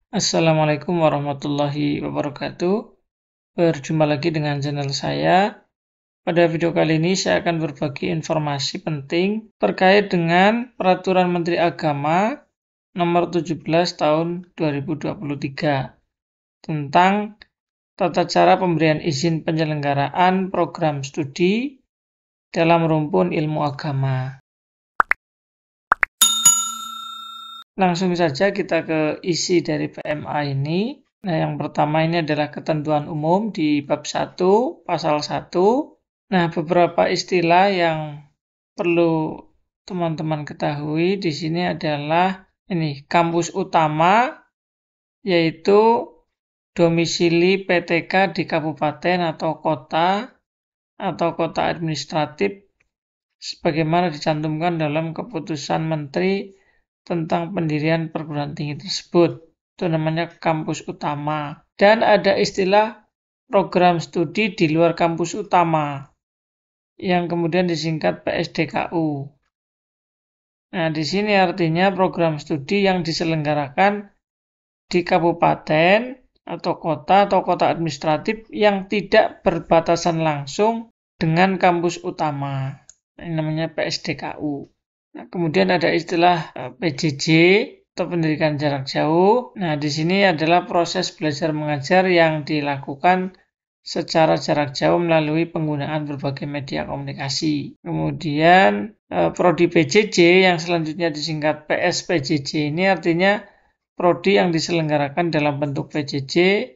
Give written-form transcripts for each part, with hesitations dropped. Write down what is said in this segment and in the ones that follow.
Assalamualaikum warahmatullahi wabarakatuh. Berjumpa lagi dengan channel saya. Pada video kali ini saya akan berbagi informasi penting terkait dengan Peraturan Menteri Agama Nomor 17 Tahun 2023 tentang tata cara pemberian izin penyelenggaraan program studi dalam rumpun ilmu agama. Langsung saja kita ke isi dari PMA ini. Nah, yang pertama ini adalah ketentuan umum di bab 1, pasal 1. Nah, beberapa istilah yang perlu teman-teman ketahui di sini adalah ini kampus utama, yaitu domisili PTK di kabupaten atau kota administratif sebagaimana dicantumkan dalam keputusan Menteri tentang pendirian perguruan tinggi tersebut. Itu namanya kampus utama. Dan ada istilah program studi di luar kampus utama yang kemudian disingkat PSDKU. Nah, di sini artinya program studi yang diselenggarakan di kabupaten atau kota administratif yang tidak berbatasan langsung dengan kampus utama. Ini namanya PSDKU. Nah, kemudian ada istilah PJJ atau pendidikan jarak jauh. Nah, di sini adalah proses belajar mengajar yang dilakukan secara jarak jauh melalui penggunaan berbagai media komunikasi. Kemudian prodi PJJ yang selanjutnya disingkat PSPJJ ini artinya prodi yang diselenggarakan dalam bentuk PJJ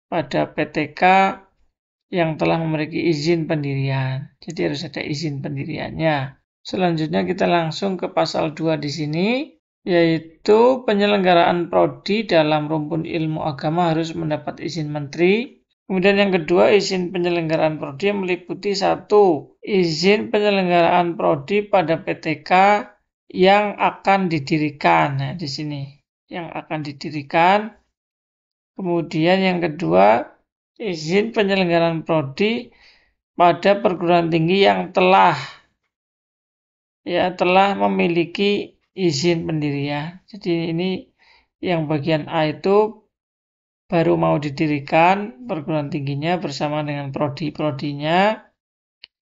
pada PTK yang telah memiliki izin pendirian. Jadi harus ada izin pendiriannya. Selanjutnya kita langsung ke pasal 2 di sini, yaitu penyelenggaraan prodi dalam rumpun ilmu agama harus mendapat izin menteri. Kemudian yang kedua, izin penyelenggaraan prodi yang meliputi 1. Izin penyelenggaraan prodi pada PTK yang akan didirikan. Nah, di sini yang akan didirikan. Kemudian yang kedua, izin penyelenggaraan prodi pada perguruan tinggi yang telah memiliki izin pendirian. Jadi ini yang bagian A itu baru mau didirikan perguruan tingginya bersama dengan prodi-prodinya.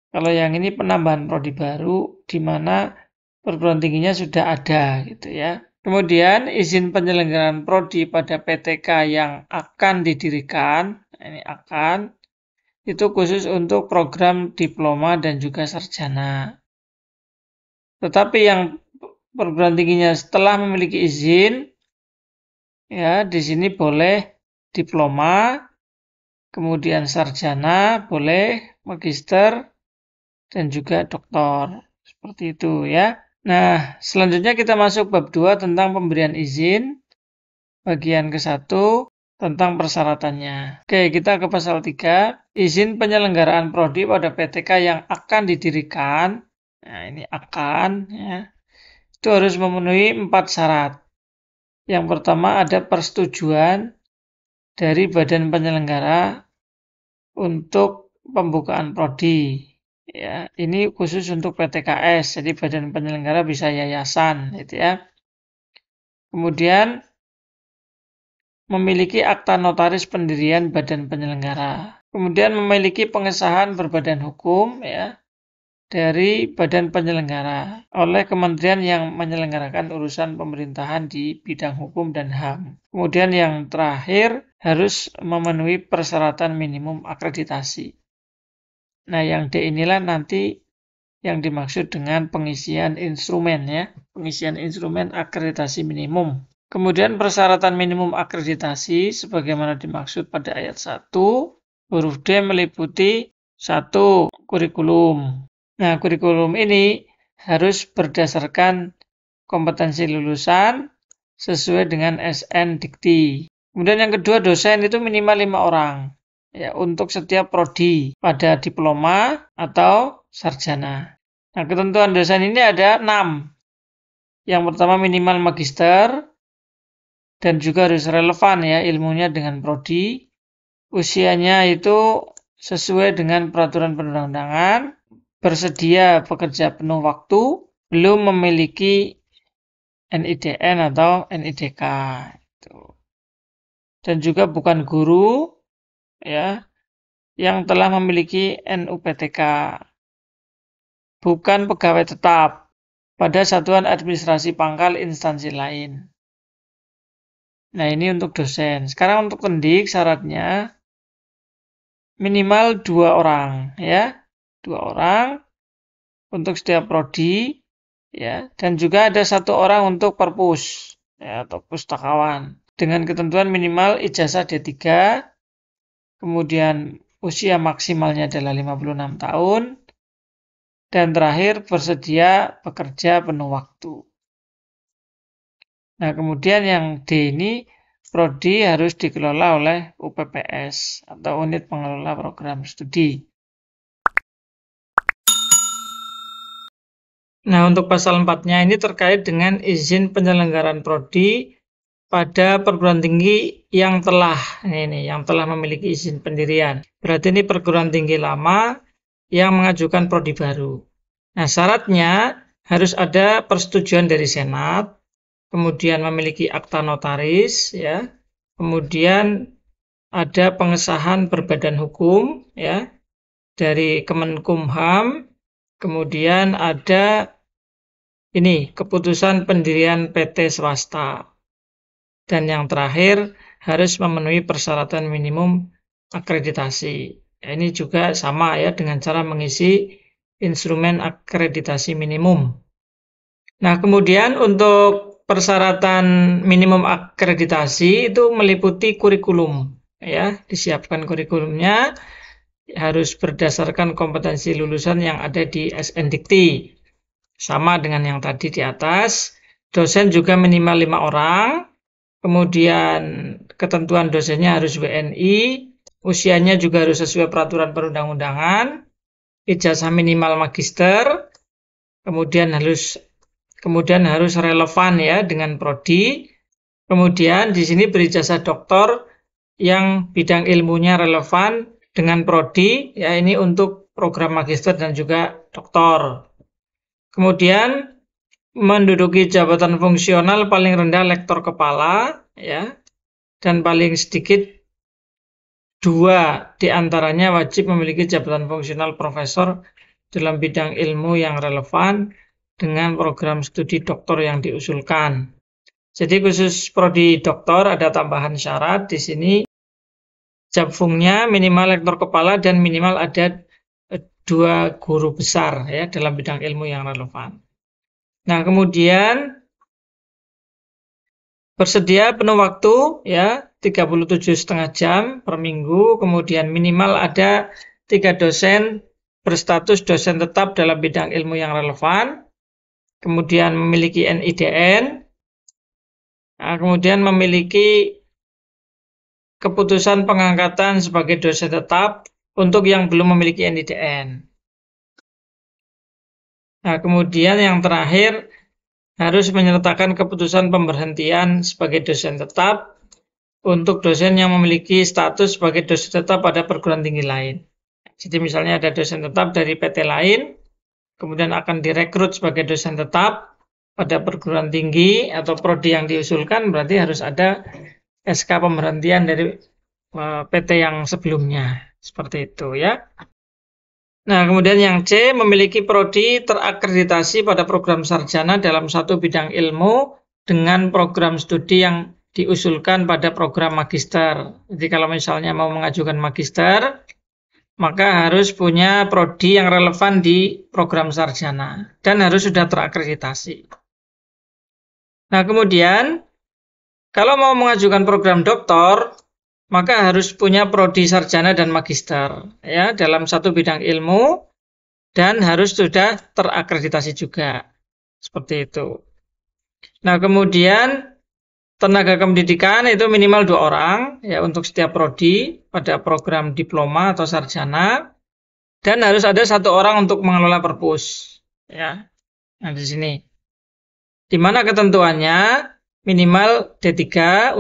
Kalau yang ini penambahan prodi baru di mana perguruan tingginya sudah ada gitu ya. Kemudian izin penyelenggaraan prodi pada PTK yang akan didirikan, ini akan, itu khusus untuk program diploma dan juga sarjana. Tetapi yang perguruan tingginya setelah memiliki izin, ya di sini boleh diploma, kemudian sarjana, boleh magister, dan juga doktor. Seperti itu ya. Nah, selanjutnya kita masuk bab 2 tentang pemberian izin. Bagian ke-1 tentang persyaratannya. Oke, kita ke pasal 3. Izin penyelenggaraan prodi pada PTK yang akan didirikan. Nah, ini akan ya. Itu harus memenuhi 4 syarat. Yang pertama ada persetujuan dari badan penyelenggara untuk pembukaan prodi. Ya, ini khusus untuk PTKS, jadi badan penyelenggara bisa yayasan, gitu ya. Kemudian memiliki akta notaris pendirian badan penyelenggara. Kemudian memiliki pengesahan berbadan hukum, ya, dari badan penyelenggara oleh kementerian yang menyelenggarakan urusan pemerintahan di bidang hukum dan HAM. Kemudian yang terakhir harus memenuhi persyaratan minimum akreditasi. Nah, yang D inilah nanti yang dimaksud dengan pengisian instrumen ya, pengisian instrumen akreditasi minimum. Kemudian persyaratan minimum akreditasi sebagaimana dimaksud pada ayat 1, huruf D meliputi 1. Kurikulum. Nah, kurikulum ini harus berdasarkan kompetensi lulusan sesuai dengan SN Dikti. Kemudian yang kedua, dosen itu minimal 5 orang ya untuk setiap prodi pada diploma atau sarjana. Nah, ketentuan dosen ini ada 6. Yang pertama minimal magister dan juga harus relevan ya ilmunya dengan prodi. Usianya itu sesuai dengan peraturan perundang-undangan, bersedia bekerja penuh waktu, belum memiliki NIDN atau NIDK. dan juga bukan guru ya yang telah memiliki NUPTK, bukan pegawai tetap pada satuan administrasi pangkal instansi lain. Nah, ini untuk dosen. Sekarang untuk pendik syaratnya minimal 2 orang ya. 2 orang untuk setiap prodi ya, dan juga ada 1 orang untuk perpus ya, atau pustakawan dengan ketentuan minimal ijazah D3, kemudian usia maksimalnya adalah 56 tahun, dan terakhir bersedia bekerja penuh waktu. Nah, kemudian yang D ini prodi harus dikelola oleh UPPS atau Unit Pengelola Program Studi. Nah, untuk pasal 4-nya ini terkait dengan izin penyelenggaraan prodi pada perguruan tinggi yang telah memiliki izin pendirian. Berarti ini perguruan tinggi lama yang mengajukan prodi baru. Nah, syaratnya harus ada persetujuan dari Senat, kemudian memiliki akta notaris ya. Kemudian ada pengesahan berbadan hukum ya dari Kemenkumham. Kemudian ada ini keputusan pendirian PT swasta. Dan yang terakhir harus memenuhi persyaratan minimum akreditasi. Ini juga sama ya dengan cara mengisi instrumen akreditasi minimum. Nah, kemudian untuk persyaratan minimum akreditasi itu meliputi kurikulum ya, disiapkan kurikulumnya harus berdasarkan kompetensi lulusan yang ada di SNDikti. Sama dengan yang tadi di atas. Dosen juga minimal 5 orang. Kemudian ketentuan dosennya harus WNI, usianya juga harus sesuai peraturan perundang-undangan, ijazah minimal magister, kemudian harus relevan ya dengan prodi. Kemudian di sini berijazah doktor yang bidang ilmunya relevan dengan prodi, ya ini untuk program magister dan juga doktor. Kemudian menduduki jabatan fungsional paling rendah lektor kepala ya, dan paling sedikit 2 diantaranya wajib memiliki jabatan fungsional profesor dalam bidang ilmu yang relevan dengan program studi doktor yang diusulkan. Jadi khusus prodi doktor ada tambahan syarat di sini, jabfungnya minimal lektor kepala dan minimal ada 2 guru besar ya dalam bidang ilmu yang relevan. Nah, kemudian bersedia penuh waktu ya 37,5 jam per minggu, kemudian minimal ada 3 dosen berstatus dosen tetap dalam bidang ilmu yang relevan, kemudian memiliki NIDN, nah, kemudian memiliki keputusan pengangkatan sebagai dosen tetap untuk yang belum memiliki NIDN. Nah, kemudian yang terakhir harus menyertakan keputusan pemberhentian sebagai dosen tetap untuk dosen yang memiliki status sebagai dosen tetap pada perguruan tinggi lain. Jadi misalnya ada dosen tetap dari PT lain, kemudian akan direkrut sebagai dosen tetap pada perguruan tinggi atau prodi yang diusulkan, berarti harus ada SK pemberhentian dari PT yang sebelumnya. Seperti itu ya. Nah, kemudian yang C, memiliki prodi terakreditasi pada program sarjana dalam satu bidang ilmu dengan program studi yang diusulkan pada program magister. Jadi kalau misalnya mau mengajukan magister, maka harus punya prodi yang relevan di program sarjana dan harus sudah terakreditasi. Nah, kemudian kalau mau mengajukan program doktor, maka harus punya prodi sarjana dan magister ya dalam satu bidang ilmu dan harus sudah terakreditasi juga. Seperti itu. Nah, kemudian tenaga kependidikan itu minimal 2 orang ya untuk setiap prodi pada program diploma atau sarjana, dan harus ada 1 orang untuk mengelola perpus ya. Nah, di sini. Di mana ketentuannya minimal D3,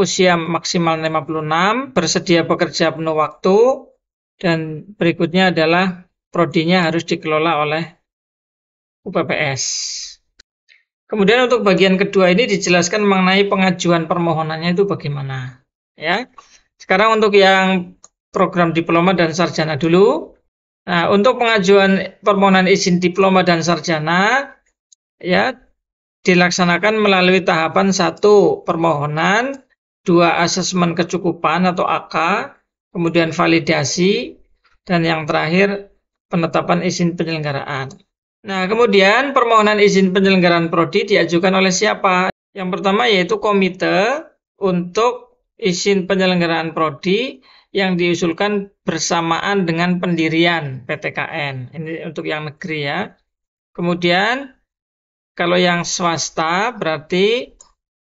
usia maksimal 56, bersedia bekerja penuh waktu, dan berikutnya adalah prodinya harus dikelola oleh UPPS. Kemudian untuk bagian kedua ini dijelaskan mengenai pengajuan permohonannya itu bagaimana. ya. Sekarang untuk yang program diploma dan sarjana dulu. Nah, untuk pengajuan permohonan izin diploma dan sarjana, ya, dilaksanakan melalui tahapan 1 permohonan, 2 asesmen kecukupan atau AK, kemudian validasi, dan yang terakhir penetapan izin penyelenggaraan. Nah, kemudian permohonan izin penyelenggaraan prodi diajukan oleh siapa? Yang pertama yaitu komite untuk izin penyelenggaraan prodi yang diusulkan bersamaan dengan pendirian PTKN. Ini untuk yang negeri ya. Kemudian kalau yang swasta berarti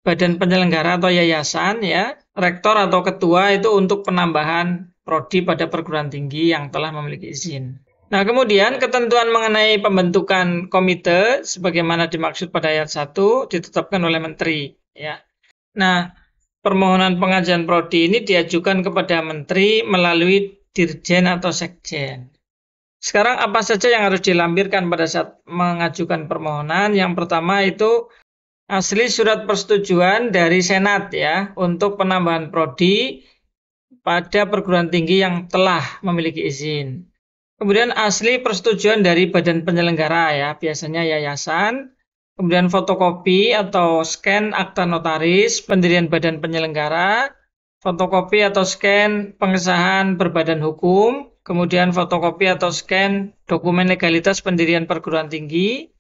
badan penyelenggara atau yayasan ya, rektor atau ketua itu untuk penambahan prodi pada perguruan tinggi yang telah memiliki izin. Nah, kemudian ketentuan mengenai pembentukan komite sebagaimana dimaksud pada ayat 1 ditetapkan oleh menteri ya. Nah, permohonan pengajuan prodi ini diajukan kepada menteri melalui dirjen atau sekjen. Sekarang apa saja yang harus dilampirkan pada saat mengajukan permohonan? Yang pertama itu asli surat persetujuan dari Senat ya untuk penambahan prodi pada perguruan tinggi yang telah memiliki izin. Kemudian asli persetujuan dari badan penyelenggara ya, biasanya yayasan. Kemudian fotokopi atau scan akta notaris pendirian badan penyelenggara, fotokopi atau scan pengesahan berbadan hukum, kemudian fotokopi atau scan dokumen legalitas pendirian perguruan tinggi,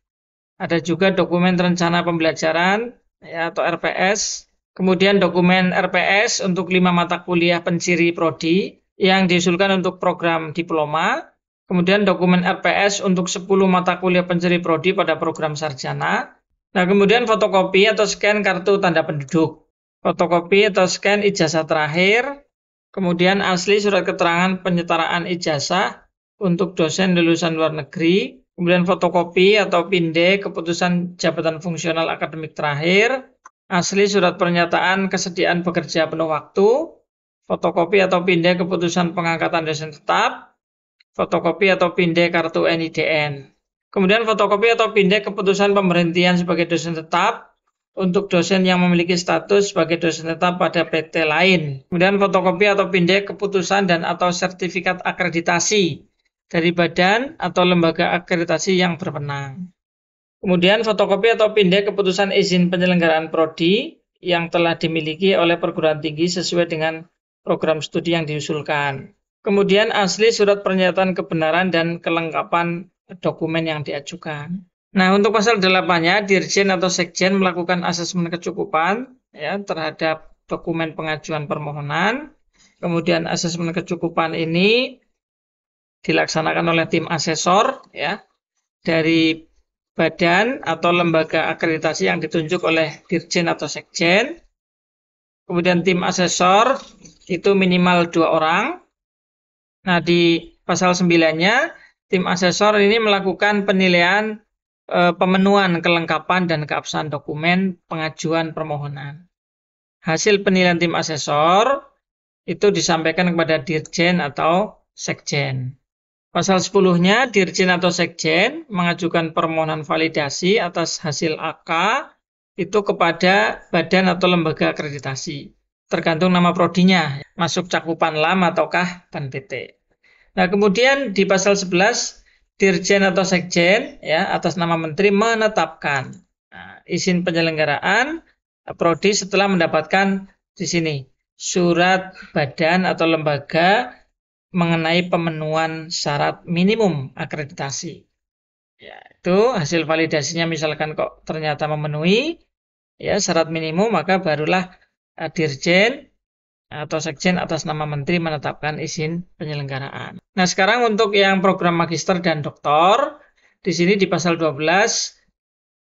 ada juga dokumen rencana pembelajaran ya, atau RPS, kemudian dokumen RPS untuk 5 mata kuliah penciri prodi yang diusulkan untuk program diploma, kemudian dokumen RPS untuk 10 mata kuliah penciri prodi pada program sarjana. Nah, kemudian fotokopi atau scan kartu tanda penduduk, fotokopi atau scan ijazah terakhir, kemudian asli surat keterangan penyetaraan ijazah untuk dosen lulusan luar negeri, kemudian fotokopi atau pinde keputusan jabatan fungsional akademik terakhir, asli surat pernyataan kesediaan bekerja penuh waktu, fotokopi atau pinde keputusan pengangkatan dosen tetap, fotokopi atau pinde kartu NIDN. Kemudian fotokopi atau pinde keputusan pemberhentian sebagai dosen tetap untuk dosen yang memiliki status sebagai dosen tetap pada PT lain. Kemudian fotokopi atau pinde keputusan dan atau sertifikat akreditasi dari badan atau lembaga akreditasi yang berwenang. Kemudian fotokopi atau pinde keputusan izin penyelenggaraan prodi yang telah dimiliki oleh perguruan tinggi sesuai dengan program studi yang diusulkan. Kemudian asli surat pernyataan kebenaran dan kelengkapan dokumen yang diajukan. Nah, untuk pasal 8-nya, Dirjen atau Sekjen melakukan asesmen kecukupan ya, terhadap dokumen pengajuan permohonan. Kemudian asesmen kecukupan ini dilaksanakan oleh tim asesor ya, dari badan atau lembaga akreditasi yang ditunjuk oleh Dirjen atau Sekjen. Kemudian tim asesor itu minimal 2 orang. Nah, di pasal 9-nya, tim asesor ini melakukan penilaian pemenuhan kelengkapan dan keabsahan dokumen pengajuan permohonan. Hasil penilaian tim asesor itu disampaikan kepada Dirjen atau Sekjen. Pasal 10-nya, Dirjen atau Sekjen mengajukan permohonan validasi atas hasil AK itu kepada badan atau lembaga akreditasi. Tergantung nama prodinya, masuk cakupan LAM ataukah TAN PT. Nah, kemudian di pasal 11, Dirjen atau Sekjen ya atas nama menteri menetapkan izin penyelenggaraan prodi setelah mendapatkan di sini surat badan atau lembaga mengenai pemenuhan syarat minimum akreditasi. Ya, itu hasil validasinya misalkan kok ternyata memenuhi ya syarat minimum, maka barulah Dirjen atau Sekjen atas nama menteri menetapkan izin penyelenggaraan. Nah, sekarang untuk yang program magister dan doktor, di sini di pasal 12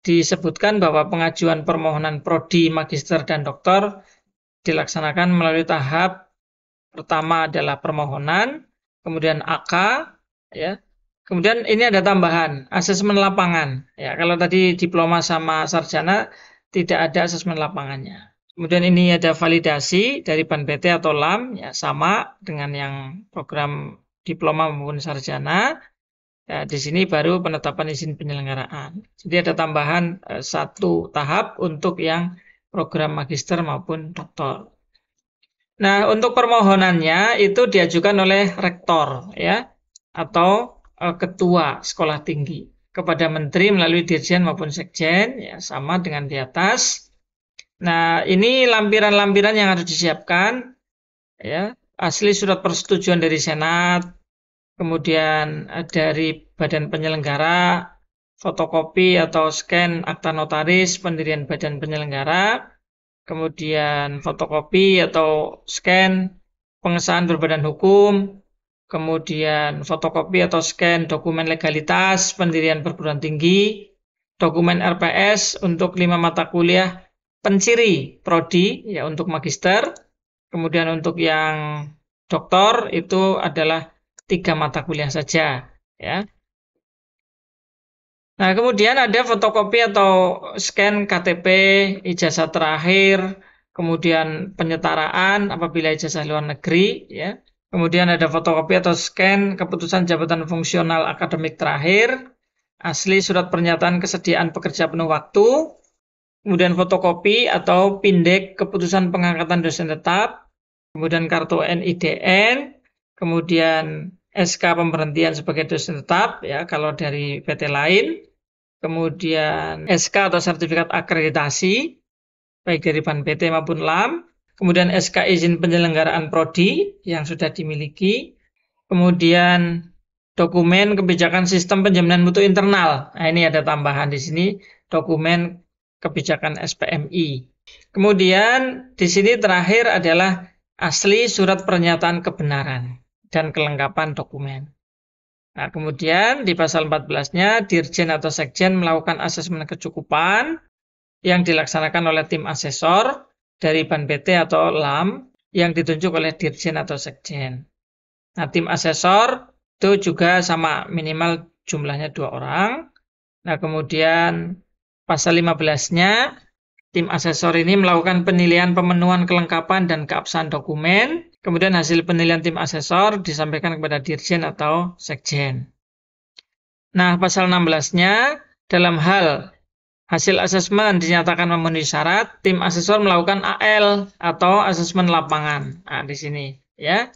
disebutkan bahwa pengajuan permohonan prodi magister dan doktor dilaksanakan melalui tahap pertama adalah permohonan, kemudian AK, ya. Kemudian ini ada tambahan, asesmen lapangan. Ya, kalau tadi diploma sama sarjana tidak ada asesmen lapangannya. Kemudian ini ada validasi dari BAN PT atau LAM, ya sama dengan yang program diploma maupun sarjana. Ya, di sini baru penetapan izin penyelenggaraan. Jadi ada tambahan 1 tahap untuk yang program magister maupun doktor. Nah, untuk permohonannya itu diajukan oleh rektor ya atau ketua sekolah tinggi kepada menteri melalui dirjen maupun sekjen ya sama dengan di atas. Nah, ini lampiran-lampiran yang harus disiapkan ya, asli surat persetujuan dari Senat, kemudian dari badan penyelenggara, fotokopi atau scan akta notaris pendirian badan penyelenggara, kemudian fotokopi atau scan pengesahan berbadan hukum, kemudian fotokopi atau scan dokumen legalitas pendirian perguruan tinggi, dokumen RPS untuk 5 mata kuliah penciri prodi ya untuk magister, kemudian untuk yang doktor itu adalah 3 mata kuliah saja ya. Nah, kemudian ada fotokopi atau scan KTP, ijazah terakhir, kemudian penyetaraan apabila ijazah luar negeri, ya. Kemudian ada fotokopi atau scan keputusan jabatan fungsional akademik terakhir, asli surat pernyataan kesediaan pekerja penuh waktu, kemudian fotokopi atau pindek keputusan pengangkatan dosen tetap, kemudian kartu NIDN, kemudian SK pemberhentian sebagai dosen tetap, ya kalau dari PT lain, kemudian SK atau sertifikat akreditasi, baik dari BAN PT maupun LAM, kemudian SK izin penyelenggaraan prodi yang sudah dimiliki, kemudian dokumen kebijakan sistem penjaminan mutu internal. Nah, ini ada tambahan di sini, dokumen kebijakan SPMI. Kemudian di sini terakhir adalah asli surat pernyataan kebenaran dan kelengkapan dokumen. Nah, kemudian di pasal 14-nya, Dirjen atau Sekjen melakukan asesmen kecukupan yang dilaksanakan oleh tim asesor dari BAN PT atau LAM yang ditunjuk oleh Dirjen atau Sekjen. Nah, tim asesor itu juga sama, minimal jumlahnya 2 orang. Nah, kemudian pasal 15-nya, tim asesor ini melakukan penilaian pemenuhan kelengkapan dan keabsahan dokumen. Kemudian hasil penilaian tim asesor disampaikan kepada Dirjen atau Sekjen. Nah, pasal 16-nya, dalam hal hasil asesmen dinyatakan memenuhi syarat, tim asesor melakukan AL atau asesmen lapangan. Nah, di sini ya.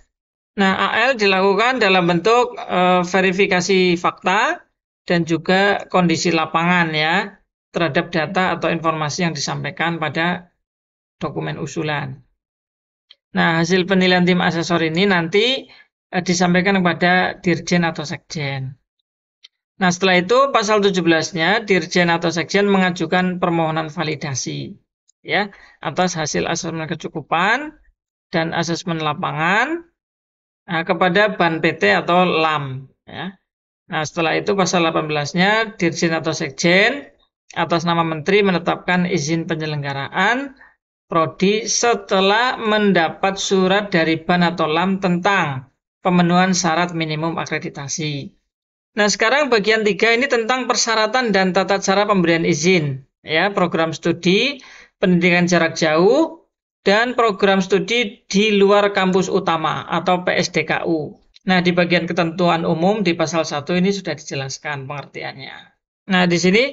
Nah, AL dilakukan dalam bentuk verifikasi fakta dan juga kondisi lapangan ya terhadap data atau informasi yang disampaikan pada dokumen usulan. Nah, hasil penilaian tim asesor ini nanti disampaikan kepada Dirjen atau Sekjen. Nah, setelah itu pasal 17-nya Dirjen atau Sekjen mengajukan permohonan validasi ya atas hasil asesmen kecukupan dan asesmen lapangan kepada BAN PT atau LAM ya. Nah, setelah itu pasal 18-nya Dirjen atau Sekjen atas nama menteri menetapkan izin penyelenggaraan prodi setelah mendapat surat dari BAN atau LAM tentang pemenuhan syarat minimum akreditasi. Nah, sekarang bagian 3 ini tentang persyaratan dan tata cara pemberian izin. Ya, program studi, pendidikan jarak jauh, dan program studi di luar kampus utama atau PSDKU. Nah, di bagian ketentuan umum di pasal 1 ini sudah dijelaskan pengertiannya. Nah, di sini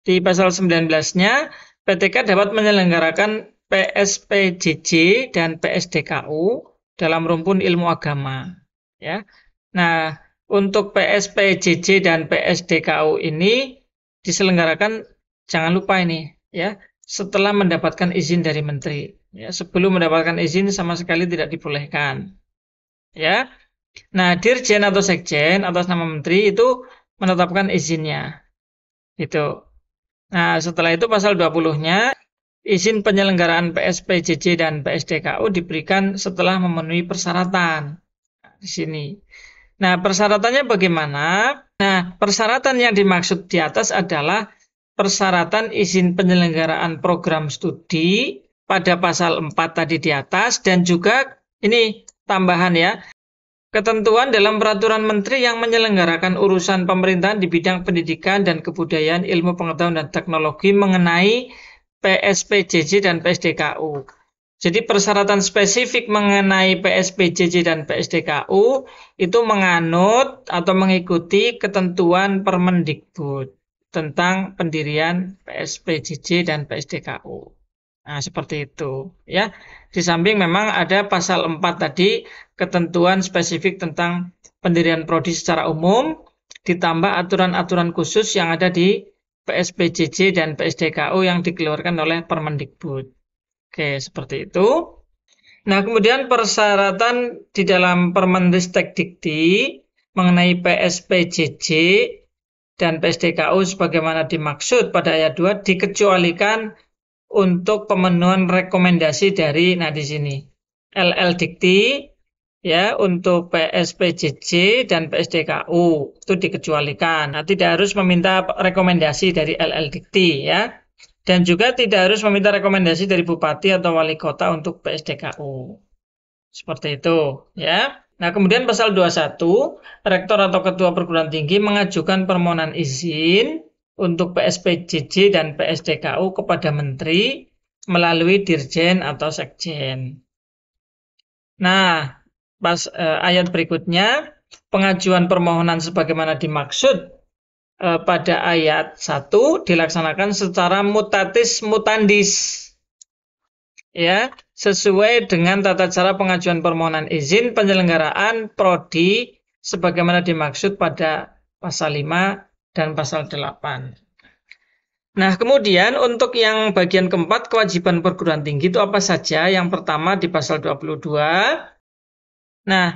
di pasal 19-nya PTK dapat menyelenggarakan PSPJJ dan PSDKU dalam rumpun ilmu agama. Ya. Nah, untuk PSPJJ dan PSDKU ini diselenggarakan, jangan lupa ini ya, setelah mendapatkan izin dari menteri. Ya, sebelum mendapatkan izin sama sekali tidak dibolehkan. Ya. Nah, Dirjen atau Sekjen atas nama menteri itu menetapkan izinnya. Itu. Nah, setelah itu pasal 20-nya izin penyelenggaraan PSPJJ dan PSDKU diberikan setelah memenuhi persyaratan. Nah, di sini. Nah, persyaratannya bagaimana? Nah, persyaratan yang dimaksud di atas adalah persyaratan izin penyelenggaraan program studi pada pasal 4 tadi di atas dan juga ini tambahan ya, ketentuan dalam peraturan menteri yang menyelenggarakan urusan pemerintahan di bidang pendidikan dan kebudayaan, ilmu pengetahuan dan teknologi mengenai PSPJJ dan PSDKU. Jadi persyaratan spesifik mengenai PSPJJ dan PSDKU itu menganut atau mengikuti ketentuan Permendikbud tentang pendirian PSPJJ dan PSDKU. Nah, seperti itu ya. Di samping memang ada pasal 4 tadi, ketentuan spesifik tentang pendirian prodi secara umum, ditambah aturan-aturan khusus yang ada di PSBJJ dan PSDKU yang dikeluarkan oleh Permendikbud. Oke, seperti itu. Nah, kemudian persyaratan di dalam Permendikti mengenai PSBJJ dan PSDKU sebagaimana dimaksud pada ayat 2 dikecualikan untuk pemenuhan rekomendasi dari, nah di sini LL Dikti ya, untuk PSBJJ dan PSDKU itu dikecualikan. Nah, tidak harus meminta rekomendasi dari LL Dikti ya. Dan juga tidak harus meminta rekomendasi dari bupati atau wali kota untuk PSDKU. Seperti itu ya. Nah, kemudian pasal 21, rektor atau ketua perguruan tinggi mengajukan permohonan izin untuk PSBJJ dan PSDKU kepada menteri melalui dirjen atau sekjen. Nah, ayat berikutnya, pengajuan permohonan sebagaimana dimaksud pada ayat 1 dilaksanakan secara mutatis mutandis ya, sesuai dengan tata cara pengajuan permohonan izin penyelenggaraan prodi sebagaimana dimaksud pada pasal 5 dan pasal 8. Nah, kemudian untuk yang bagian keempat, kewajiban perguruan tinggi itu apa saja? Yang pertama di pasal 22. Nah,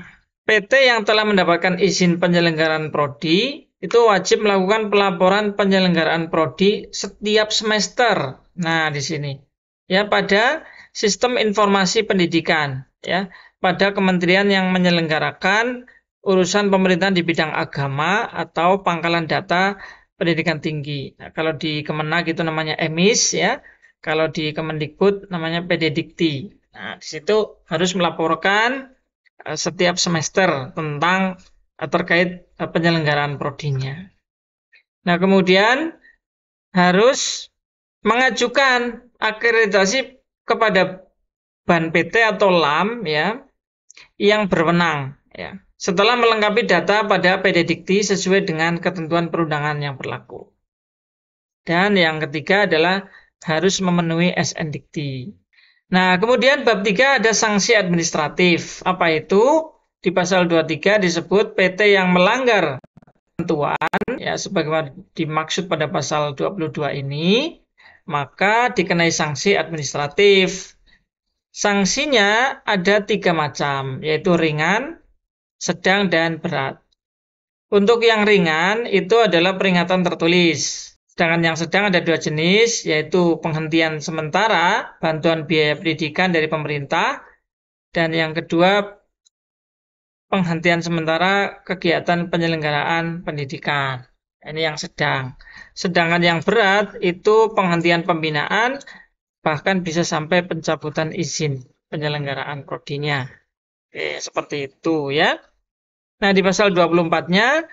PT yang telah mendapatkan izin penyelenggaraan prodi itu wajib melakukan pelaporan penyelenggaraan prodi setiap semester. Nah, di sini ya, pada sistem informasi pendidikan ya, pada kementerian yang menyelenggarakan urusan pemerintahan di bidang agama atau pangkalan data pendidikan tinggi. Nah, kalau di Kemenag itu namanya EMIS ya, kalau di Kemendikbud namanya PDDikti. Nah, di situ harus melaporkan setiap semester tentang terkait penyelenggaraan prodinya. Nah, kemudian harus mengajukan akreditasi kepada BAN PT atau LAM ya, yang berwenang ya, setelah melengkapi data pada PDDikti sesuai dengan ketentuan perundangan yang berlaku. Dan yang ketiga adalah harus memenuhi SN-Dikti. Nah, kemudian bab 3 ada sanksi administratif. Apa itu? Di pasal 23 disebut PT yang melanggar ketentuan ya, sebagaimana dimaksud pada pasal 22 ini, maka dikenai sanksi administratif. Sanksinya ada 3 macam, yaitu ringan, sedang, dan berat. Untuk yang ringan itu adalah peringatan tertulis. Sedangkan yang sedang ada 2 jenis, yaitu penghentian sementara bantuan biaya pendidikan dari pemerintah, dan yang kedua penghentian sementara kegiatan penyelenggaraan pendidikan. Ini yang sedang. Sedangkan yang berat itu penghentian pembinaan, bahkan bisa sampai pencabutan izin penyelenggaraan prodinya. Oke, seperti itu ya. Nah, di pasal 24-nya,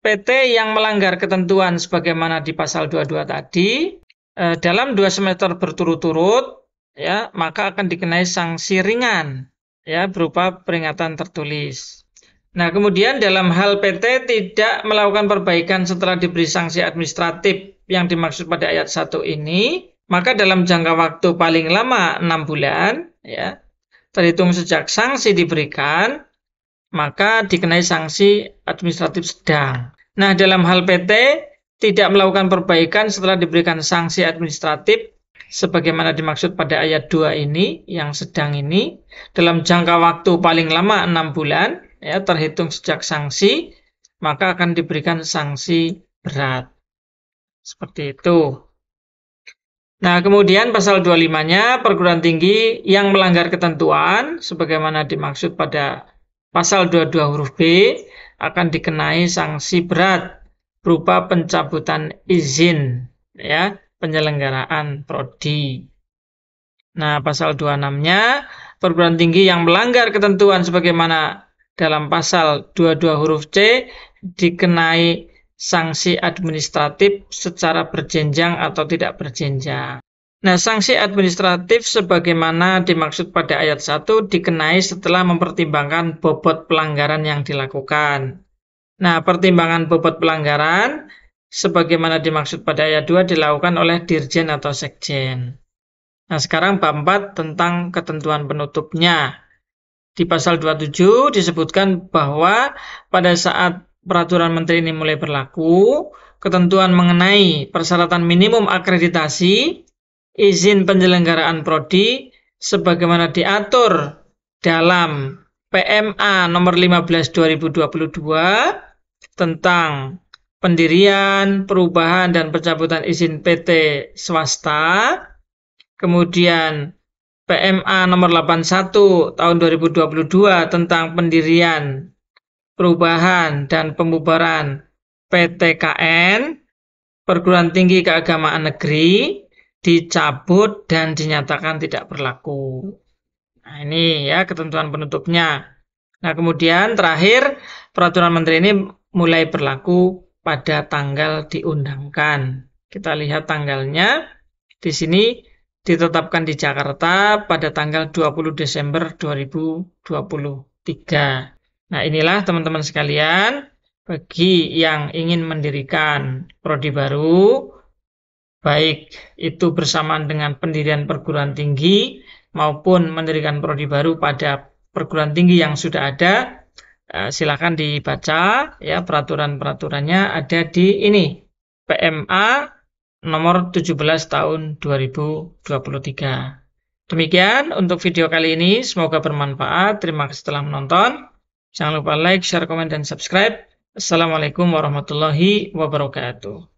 PT yang melanggar ketentuan sebagaimana di pasal 22 tadi dalam 2 semester berturut-turut ya, maka akan dikenai sanksi ringan ya, berupa peringatan tertulis. Nah, kemudian dalam hal PT tidak melakukan perbaikan setelah diberi sanksi administratif yang dimaksud pada ayat 1 ini, maka dalam jangka waktu paling lama 6 bulan ya, terhitung sejak sanksi diberikan, maka dikenai sanksi administratif sedang. Nah, dalam hal PT tidak melakukan perbaikan setelah diberikan sanksi administratif sebagaimana dimaksud pada ayat 2 ini, yang sedang ini, dalam jangka waktu paling lama 6 bulan, ya, terhitung sejak sanksi, maka akan diberikan sanksi berat. Seperti itu. Nah, kemudian pasal 25-nya, perguruan tinggi yang melanggar ketentuan sebagaimana dimaksud pada pasal 22 huruf B akan dikenai sanksi berat berupa pencabutan izin ya, penyelenggaraan prodi. Nah, pasal 26-nya, perguruan tinggi yang melanggar ketentuan sebagaimana dalam pasal 22 huruf C dikenai sanksi administratif secara berjenjang atau tidak berjenjang. Nah, sanksi administratif sebagaimana dimaksud pada ayat 1 dikenai setelah mempertimbangkan bobot pelanggaran yang dilakukan. Nah, pertimbangan bobot pelanggaran sebagaimana dimaksud pada ayat 2 dilakukan oleh dirjen atau sekjen. Nah, sekarang bab 4 tentang ketentuan penutupnya. Di pasal 27 disebutkan bahwa pada saat peraturan menteri ini mulai berlaku, ketentuan mengenai persyaratan minimum akreditasi, izin penyelenggaraan prodi, sebagaimana diatur dalam PMA nomor 15 2022 tentang pendirian, perubahan, dan pencabutan izin PT swasta, kemudian PMA nomor 81 tahun 2022 tentang pendirian, perubahan, dan pembubaran PTKN, perguruan tinggi keagamaan negeri, dicabut dan dinyatakan tidak berlaku. Nah, ini ya ketentuan penutupnya. Nah, kemudian terakhir peraturan menteri ini mulai berlaku pada tanggal diundangkan. Kita lihat tanggalnya. Di sini ditetapkan di Jakarta pada tanggal 20 Desember 2023. Nah, inilah teman-teman sekalian, bagi yang ingin mendirikan prodi baru, baik itu bersamaan dengan pendirian perguruan tinggi maupun mendirikan prodi baru pada perguruan tinggi yang sudah ada, silakan dibaca ya, peraturan-peraturannya ada di ini PMA nomor 17 tahun 2023. Demikian untuk video kali ini, semoga bermanfaat. Terima kasih telah menonton. Jangan lupa like, share, komen, dan subscribe. Assalamualaikum warahmatullahi wabarakatuh.